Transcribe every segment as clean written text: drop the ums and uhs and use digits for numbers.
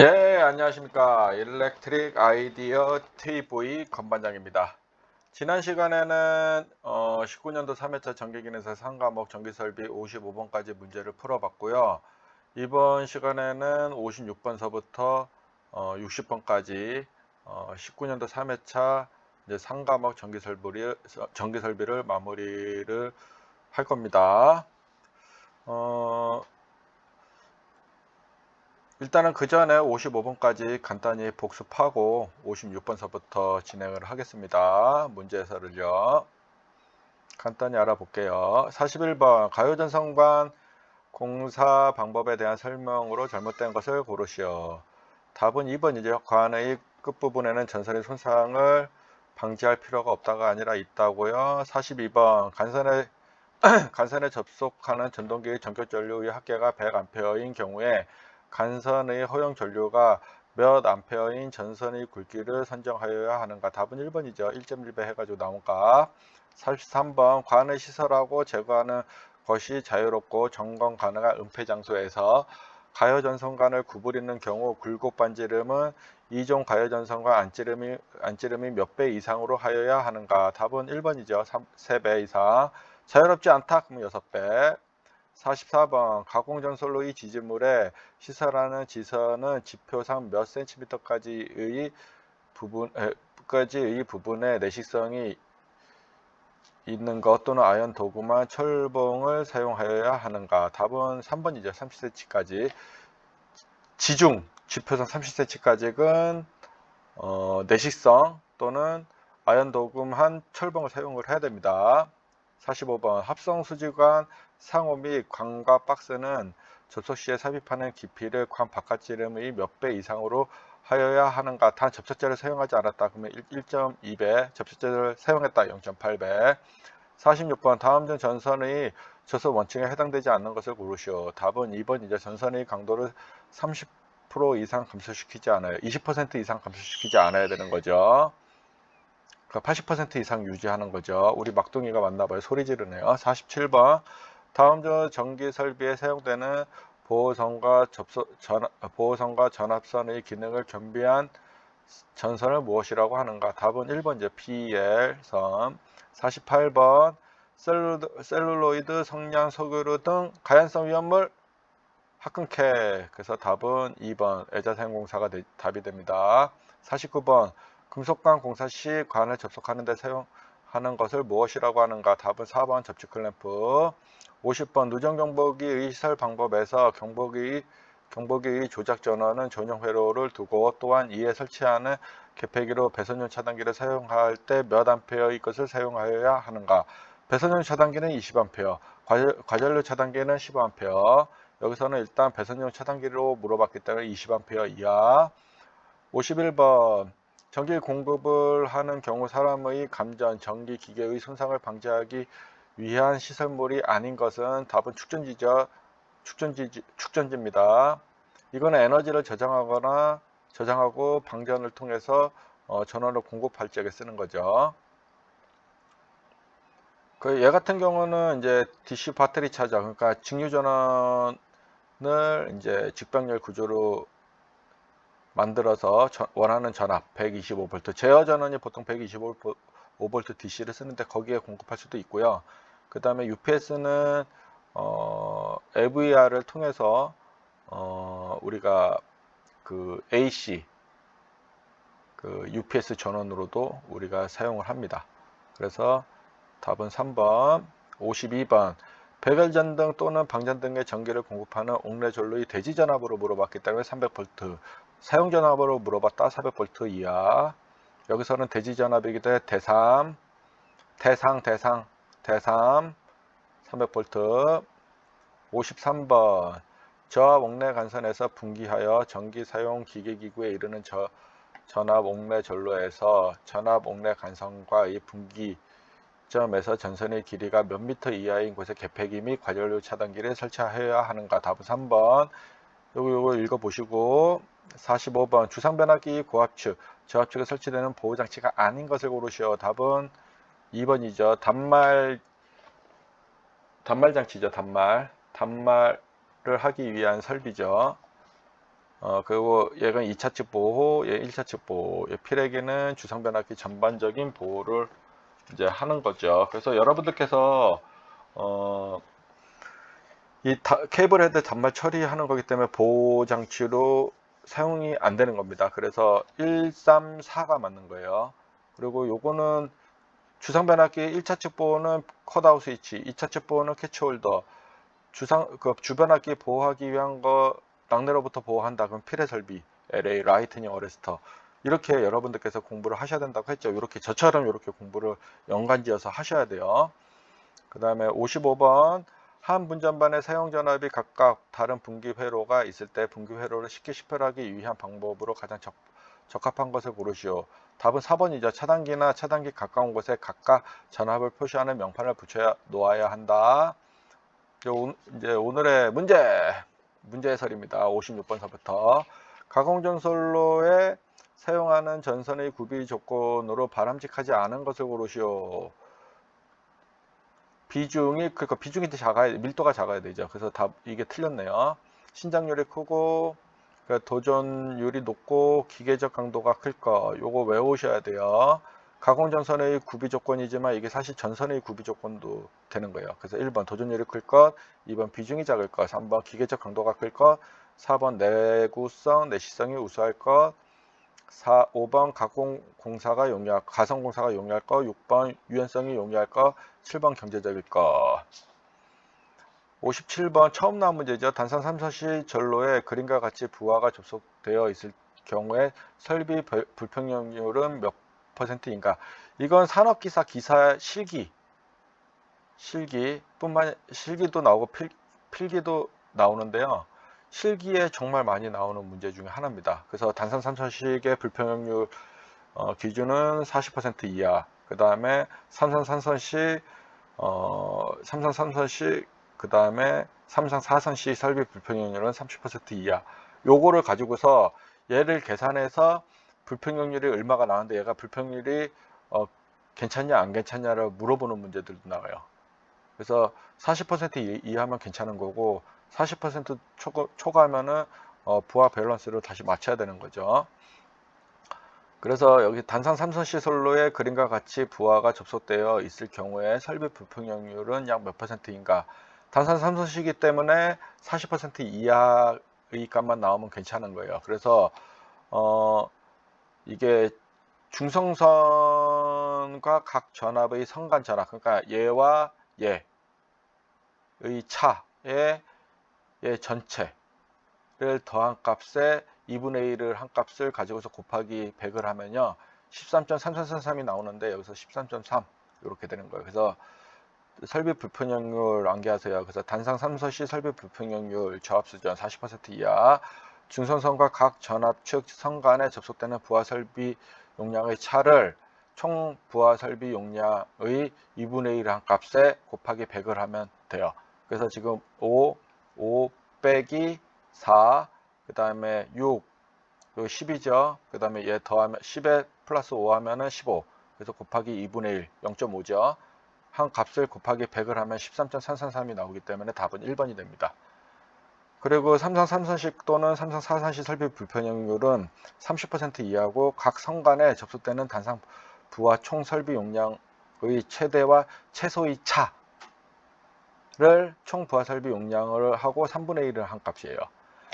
예, 안녕하십니까. 일렉트릭 아이디어 TV 건반장입니다. 지난 시간에는 19년도 3회차 전기기능사 상과목 전기설비 55번까지 문제를 풀어봤고요. 이번 시간에는 56번서부터 60번까지 19년도 3회차 이제 상과목 전기설비를 마무리를 할 겁니다. 일단은 그 전에 55번까지 간단히 복습하고 56번서부터 진행을 하겠습니다. 문제 해설을요. 간단히 알아볼게요. 41번 가요전선관 공사 방법에 대한 설명으로 잘못된 것을 고르시오. 답은 2번이죠. 관의 끝부분에는 전선의 손상을 방지할 필요가 없다가 아니라 있다고요. 42번 간선에 접속하는 전동기의 전격 전류의 합계가 100A인 경우에 간선의 허용 전류가 몇 암페어인 전선의 굵기를 선정하여야 하는가? 답은 1번이죠. 1.1배 해가지고 나온 값. 43번 관을 시설하고 제거하는 것이 자유롭고 점검 가능한 은폐 장소에서 가요전선관을 구부리는 경우 굴곡 반지름은 2종 가요전선관 안지름이 몇 배 이상으로 하여야 하는가? 답은 1번이죠. 3배 이상. 자유롭지 않다. 그러면 6배. 44번 가공전솔로의 지지물에 시설하는 지선은 지표상 몇 cm까지의 부분에 내식성이 있는 것 또는 아연 도구만 철봉을 사용하여야 하는가? 답은 3번이죠. 30cm까지. 지표상 30cm까지는 내식성 또는 아연 도금한 철봉을 사용을 해야 됩니다. 45번 합성 수지관 상호 및 관과 박스는 접속 시에 삽입하는 깊이를 관 바깥지름의 몇 배 이상으로 하여야 하는가? 단 접착제를 사용하지 않았다. 그러면 1.2배, 접착제를 사용했다. 0.8배. 46번 다음 중 전선의 저속 원칙에 해당되지 않는 것을 고르시오. 답은 2번이죠. 전선의 강도를 30% 이상 감소시키지 않아요. 20% 이상 감소시키지 않아야 되는 거죠. 80% 이상 유지하는 거죠. 우리 막둥이가 맞나봐요. 소리 지르네요. 47번 다음 중 전기 설비에 사용되는 보호선과 전압선의 기능을 겸비한 전선을 무엇이라고 하는가? 답은 1번이죠. PL선. 48번 셀룰로이드, 성냥, 석유류 등 가연성 위험물 합금캐. 그래서 답은 2번 애자사용공사가 답이 됩니다. 49번 금속관 공사 시 관을 접속하는 데 사용하는 것을 무엇이라고 하는가? 답은 4번 접지 클램프. 50번 누전경보기의 시설 방법에서 경보기의 조작 전원은 전용 회로를 두고 또한 이에 설치하는 개폐기로 배선용 차단기를 사용할 때 몇 암페어의 것을 사용하여야 하는가? 배선용 차단기는 20A, 과전류 차단기는 15A. 여기서는 일단 배선용 차단기로 물어봤기 때문에 20A 이하. 51번 전기 공급을 하는 경우 사람의 감전, 전기 기계의 손상을 방지하기 위한 시설물이 아닌 것은 답은 축전지입니다. 이거는 에너지를 저장하고 방전을 통해서 전원을 공급할 적에 쓰는 거죠. 얘 같은 경우는 이제 DC 배터리 차저, 그러니까 직류 전원을 이제 직방열 구조로 만들어서 원하는 전압 125V, 제어 전원이 보통 125V DC를 쓰는데 거기에 공급할 수도 있고요. 그 다음에 UPS는 AVR을 통해서 우리가 그 AC 그 UPS 전원으로도 우리가 사용을 합니다. 그래서 답은 3번. 52번 백열전등 또는 방전등의 전기를 공급하는 옥내전로의 대지전압으로 물어봤기 때문에 300V, 사용전압으로 물어봤다. 400V 이하. 여기서는 대지전압이기 때문에 대상 300V. 53번 저압 옥내 간선에서 분기하여 전기 사용 기계기구에 이르는 전압 옥내 전로에서 전압 옥내 간선과의 분기점에서 전선의 길이가 몇 미터 이하인 곳에 개폐기 및 과전류 차단기를 설치하여야 하는가? 답은 3번. 요거 읽어보시고. 45번 주상변압기 고압축, 저압축에 설치되는 보호장치가 아닌 것을 고르시오. 답은 2번이죠. 단말장치죠. 단말을 하기 위한 설비죠. 그리고 얘가 2차 측 보호, 얘 1차 측 보호. 얘 필에게는 주상 변압기 전반적인 보호를 이제 하는 거죠. 그래서 여러분들께서 이 케이블 헤드 단말 처리하는 거기 때문에 보호 장치로 사용이 안 되는 겁니다. 그래서 134가 맞는 거예요. 그리고 요거는 주상 변압기 1차 측 보호는 컷아웃 스위치, 2차 측 보호는 캐치홀더, 주변압기 보호하기 위한 거 낙내로부터 보호한다. 그럼 필의 설비, LA 라이트닝 어레스터. 이렇게 여러분들께서 공부를 하셔야 된다고 했죠. 이렇게 저처럼 이렇게 공부를 연관지어서 하셔야 돼요. 그 다음에 55번 한 분전반의 사용 전압이 각각 다른 분기 회로가 있을 때 분기 회로를 쉽게 식별하기 위한 방법으로 가장 적합한 것을 고르시오. 답은 4번이죠. 차단기나 차단기 가까운 곳에 각각 전압을 표시하는 명판을 붙여 놓아야 한다. 이제 오늘의 문제 해설입니다. 56번서부터 가공전선로에 사용하는 전선의 구비 조건으로 바람직하지 않은 것을 고르시오. 그러니까 비중이 작아야, 밀도가 작아야 되죠. 그래서 이게 틀렸네요. 신장률이 크고, 그러니까 도전율이 높고, 기계적 강도가 클 거. 요거 외우셔야 돼요. 가공전선의 구비 조건이지만 이게 사실 전선의 구비 조건도 되는 거예요. 그래서 1번 도전율이 클 것, 2번 비중이 작을 것, 3번 기계적 강도가 클 것, 4번 내구성, 내시성이 우수할 것, 5번 가성공사가 용이할 거, 6번 유연성이 용이할 거, 7번 경제적일 거. 57번 처음 나온 문제죠. 단상 3사시 전로에 그림과 같이 부하가 접속되어 있을 경우에 설비 불평형률은 몇 %인가? 이건 산업기사 기사 실기도 나오고 필기도 나오는데요. 실기에 정말 많이 나오는 문제 중에 하나입니다. 그래서 단상 3사식의 불평형률 기준은 40% 이하. 그 다음에 삼상 3선식 그 다음에 삼상 4선식 설비 불평형률은 30% 이하. 요거를 가지고서 얘를 계산해서 불평형률이 얼마가 나왔는데 얘가 불평률이 괜찮냐 안 괜찮냐를 물어보는 문제들도 나와요. 그래서 40% 이하면 괜찮은 거고 40% 초과하면은 부하 밸런스를 다시 맞춰야 되는 거죠. 그래서 여기 단상 3선 시설로에 그림과 같이 부하가 접속되어 있을 경우에 설비 불평형률은 약 몇 %인가? 단상 3선시기 때문에 40% 이하의 값만 나오면 괜찮은 거예요. 그래서 이게 중성선과 각 전압의 성간 전압, 그러니까 얘와 얘의 차의 얘 전체를 더한 값에 2분의 1을 한 값을 가지고서 곱하기 100을 하면요 13.3333이 나오는데 여기서 13.3 이렇게 되는 거예요. 그래서 설비 불평형률 암기하세요. 그래서 단상 3서시 설비 불평형률 저압수전 40% 이하, 중선선과 각 전압측 선 간에 접속되는 부하 설비 용량의 차를 총 부하 설비 용량의 2분의 1 한 값에 곱하기 100을 하면 돼요. 그래서 지금 5 빼기 4, 그 다음에 6, 그리고 10이죠. 그 다음에 얘 더하면 10에 플러스 5 하면은 15. 그래서 곱하기 2분의 1, 0.5죠. 한 값을 곱하기 100을 하면 13.333이 나오기 때문에 답은 1번이 됩니다. 그리고 삼상 3선식 또는 삼상 4선식 설비 불평형률은 30% 이하고 각 성간에 접속되는 단상 부하 총 설비 용량의 최대와 최소의 차를 총 부하 설비 용량을 하고 3분의 1을 한 값이에요.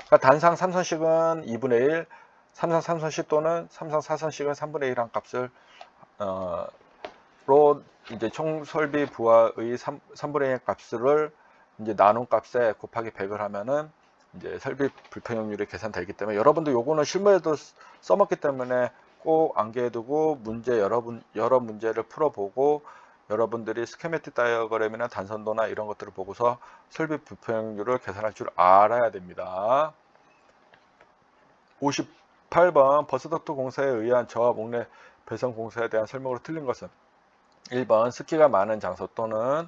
그러니까 단상 3선식은 2분의 1, 삼상 3선식 또는 삼상 4선식은 3분의 1 한 값을 로 이제 총 설비 부하의 3분의 1 값을 이제 나눈 값에 곱하기 100을 하면은 이제 설비 불평형률이 계산되기 때문에 여러분도 요거는 실무에도 써먹기 때문에 꼭 암기해두고 여러 문제를 풀어보고 여러분들이 스케매틱 다이어그램이나 단선도나 이런 것들을 보고서 설비 불평형률을 계산할 줄 알아야 됩니다. 58번 버스덕트 공사에 의한 저하 목내 배선 공사에 대한 설명으로 틀린 것은 1번 습기가 많은 장소 또는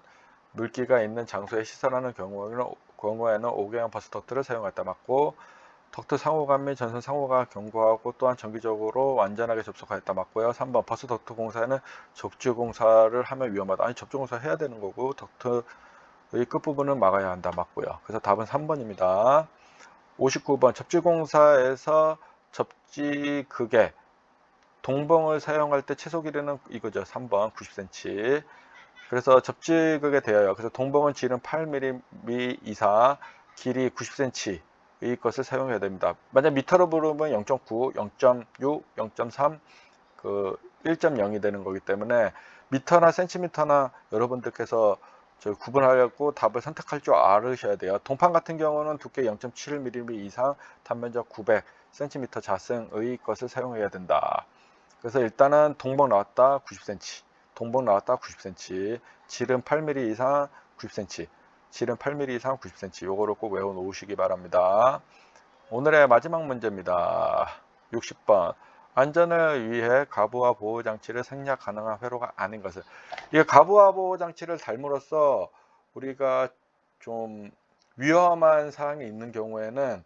물기가 있는 장소에 시설하는 경우에는 5개형 버스덕트를 사용했다 맞고, 덕트 상호간 및 전선 상호가 견고하고 또한 정기적으로 완전하게 접속하였다 맞고요. 3번 버스덕트 공사에는 접주 공사를 하면 위험하다. 아니 접주 공사 해야 되는 거고 덕트의 끝부분은 막아야 한다 맞고요. 그래서 답은 3번입니다. 59번 접지공사에서 접지극에 동봉을 사용할 때 최소 길이는 이거죠. 3번 90cm. 그래서 접지극에 되어요. 그래서 동봉은 질은 8mm 이상, 길이 90cm의 것을 사용해야 됩니다. 만약 미터로 부르면 0.9, 0.6, 0.3, 그 1.0이 되는 거기 때문에 미터나 센티미터나 여러분들께서 구분하려고 답을 선택할 줄 알으셔야 돼요. 동판 같은 경우는 두께 0.7mm 이상, 단면적 900cm 자승의 것을 사용해야 된다. 그래서 일단은 동봉 나왔다 90cm, 동봉 나왔다 90cm, 질은 8mm 이상 90cm, 질은 8mm 이상 90cm. 요거를 꼭 외워 놓으시기 바랍니다. 오늘의 마지막 문제입니다. 60번. 안전을 위해 가부와 보호 장치를 생략 가능한 회로가 아닌 것은. 이 가부와 보호 장치를 달므로써 우리가 좀 위험한 사항이 있는 경우에는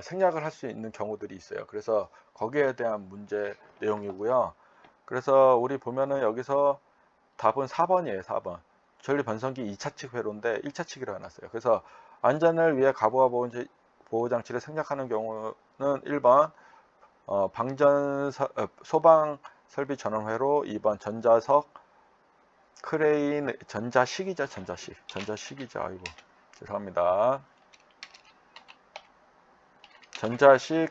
생략을 할 수 있는 경우들이 있어요. 그래서 거기에 대한 문제 내용이고요. 그래서 우리 보면은 여기서 답은 4번이에요. 4번. 전류 변성기 2차측 회로인데 1차측이라고 해놨어요. 그래서 안전을 위해 가부와 보호 장치를 생략하는 경우는 1번 소방 설비 전원 회로, 2번 전자석 크레인 전자식이죠. 전자식이죠. 아이고 죄송합니다. 전자식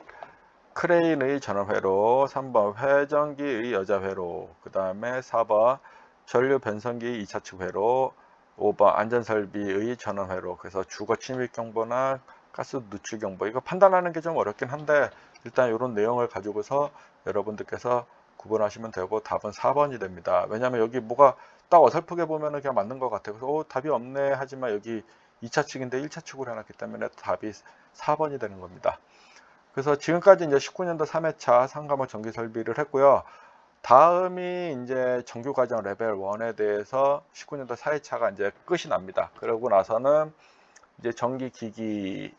크레인의 전원회로, 3번 회전기의 여자회로, 그 다음에 4번 전류 변성기 2차측 회로, 5번 안전설비의 전원회로. 그래서 주거 침입 경보나 가스 누출 경보, 이거 판단하는 게 좀 어렵긴 한데 일단 이런 내용을 가지고서 여러분들께서 구분하시면 되고 답은 4번이 됩니다. 왜냐하면 여기 뭐가 딱 어설프게 보면은 그냥 맞는 것 같아요. 그래서 답이 없네 하지만 여기 2차측인데 1차측으로 해놨기 때문에 답이 4번이 되는 겁니다. 그래서 지금까지 이제 19년도 3회차 상가목 전기 설비를 했고요. 다음이 이제 정규과정 레벨 1에 대해서 19년도 4회차가 이제 끝이 납니다. 그러고 나서는 이제 전기기기를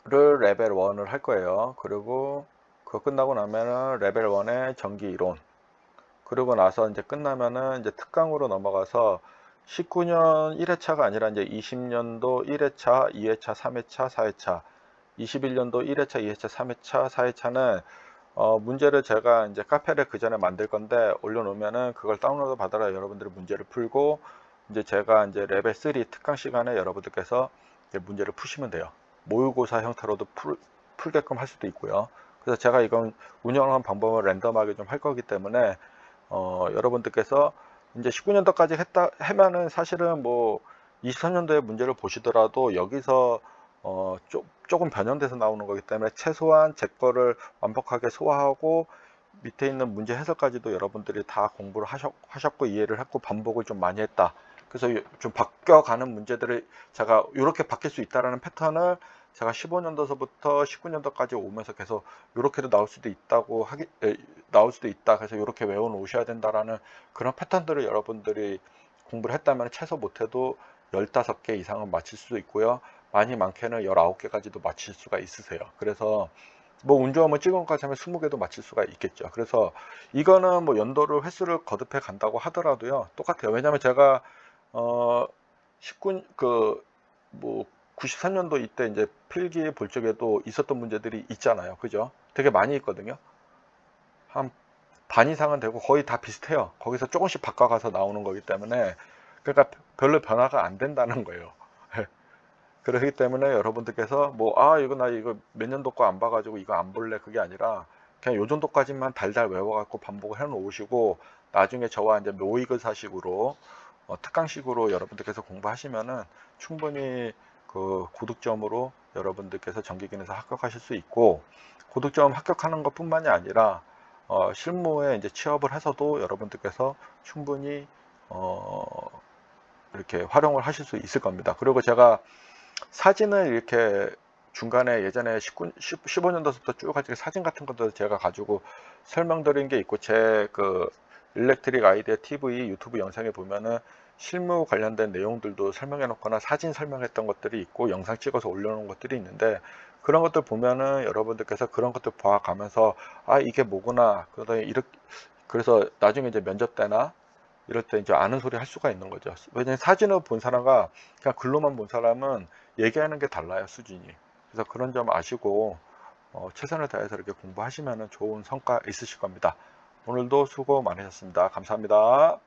레벨 1을 할 거예요. 그리고 그거 끝나고 나면은 레벨 1의 전기 이론. 그러고 나서 이제 끝나면은 이제 특강으로 넘어가서 19년 1회차가 아니라 이제 20년도 1회차, 2회차, 3회차, 4회차, 21년도 1회차, 2회차, 3회차, 4회차는 문제를 제가 이제 카페를 그 전에 만들 건데 올려놓으면은 그걸 다운로드 받아라 여러분들이 문제를 풀고 이제 제가 이제 레벨 3 특강 시간에 여러분들께서 이제 문제를 푸시면 돼요. 모의고사 형태로도 풀게끔 할 수도 있고요. 그래서 제가 이건 운영하는 방법을 랜덤하게 좀 할 거기 때문에 여러분들께서 이제 19년도까지 하면은 사실은 뭐 23년도에 문제를 보시더라도 여기서 조금 변형돼서 나오는 거기 때문에 최소한 제 거를 완벽하게 소화하고 밑에 있는 문제 해설까지도 여러분들이 다 공부를 하셨고 이해를 했고 반복을 좀 많이 했다. 그래서 좀 바뀌어가는 문제들을 제가 이렇게 바뀔 수 있다라는 패턴을 제가 15년도서부터 19년도까지 오면서 계속 이렇게도 나올 수도 있다고 나올 수도 있다. 그래서 이렇게 외워 놓으셔야 된다라는 그런 패턴들을 여러분들이 공부를 했다면 최소 못해도 15개 이상은 맞힐 수도 있고요. 많게는 19개까지도 맞힐 수가 있으세요. 그래서 뭐 운 좋으면 찍은 것까지 하면 20개도 맞힐 수가 있겠죠. 그래서 이거는 뭐 연도를 횟수를 거듭해 간다고 하더라도요. 똑같아요. 왜냐면 제가 19뭐 93년도 이때 이제 필기 볼 적에도 있었던 문제들이 있잖아요. 그죠? 되게 많이 있거든요. 한 반 이상은 되고 거의 다 비슷해요. 거기서 조금씩 바꿔가서 나오는 거기 때문에 그러니까 별로 변화가 안 된다는 거예요. 그렇기 때문에 여러분들께서 뭐 이거 나 이거 몇 년도 거 안 봐가지고 이거 안 볼래 그게 아니라 그냥 요 정도까지만 달달 외워갖고 반복을 해 놓으시고 나중에 저와 이제 모의고사식으로 특강식으로 여러분들께서 공부하시면은 충분히 그 고득점으로 여러분들께서 전기기능사 합격하실 수 있고 고득점 합격하는 것 뿐만이 아니라 실무에 이제 취업을 해서도 여러분들께서 충분히 이렇게 활용을 하실 수 있을 겁니다. 그리고 제가 사진을 이렇게 중간에 예전에 15년도부터 쭉 가지고 사진 같은 것도 제가 가지고 설명드린 게 있고 제 그 일렉트릭 아이디어 TV 유튜브 영상에 보면은 실무 관련된 내용들도 설명해 놓거나 사진 설명했던 것들이 있고 영상 찍어서 올려놓은 것들이 있는데 그런 것들 보면은 여러분들께서 그런 것들 봐가면서 이게 뭐구나 그래서 나중에 이제 면접 때나 이럴 때 이제 아는 소리 할 수가 있는 거죠. 왜냐면 사진을 본 사람과 그냥 글로만 본 사람은 얘기하는 게 달라요, 수준이. 그래서 그런 점 아시고 최선을 다해서 이렇게 공부하시면 좋은 성과 있으실 겁니다. 오늘도 수고 많으셨습니다. 감사합니다.